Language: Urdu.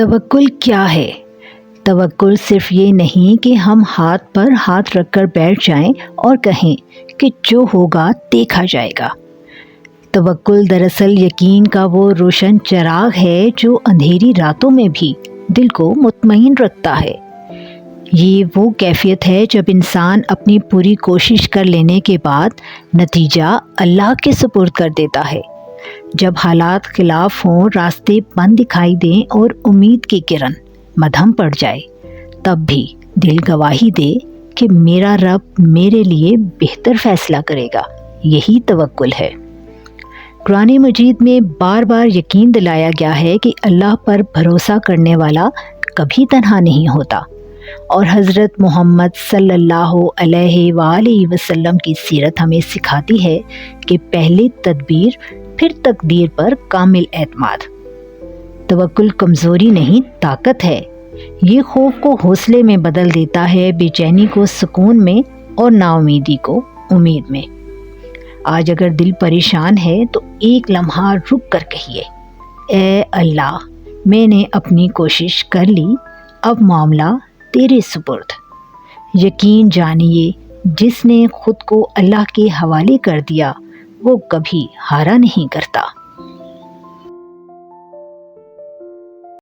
توکل کیا ہے؟ توکل صرف یہ نہیں کہ ہم ہاتھ پر ہاتھ رکھ کر بیٹھ جائیں اور کہیں کہ جو ہوگا دیکھا جائے گا۔ توکل دراصل یقین کا وہ روشن چراغ ہے جو اندھیری راتوں میں بھی دل کو مطمئن رکھتا ہے۔ یہ وہ کیفیت ہے جب انسان اپنی پوری کوشش کر لینے کے بعد نتیجہ اللہ کے سپرد کر دیتا ہے۔ جب حالات خلاف ہوں، راستے بند دکھائی دیں اور امید کی کرن مدھم پڑ جائے، تب بھی دل گواہی دے کہ میرا رب میرے لیے بہتر فیصلہ کرے گا۔ یہی توکل ہے۔ قرآن مجید میں بار بار یقین دلایا گیا ہے کہ اللہ پر بھروسہ کرنے والا کبھی تنہا نہیں ہوتا، اور حضرت محمد صلی اللہ علیہ وآلہ وسلم کی سیرت ہمیں سکھاتی ہے کہ پہلے تدبیر پھر تقدیر پر کامل اعتماد۔ توکل کمزوری نہیں، طاقت ہے۔ یہ خوف کو حوصلے میں بدل دیتا ہے، بے چینی کو سکون میں اور نا امیدی کو امید میں۔ آج اگر دل پریشان ہے تو ایک لمحہ رک کر کہیے، اے اللہ، میں نے اپنی کوشش کر لی، اب معاملہ تیرے سپرد۔ یقین جانیے، جس نے خود کو اللہ کے حوالے کر دیا وہ کبھی ہارا نہیں کرتا۔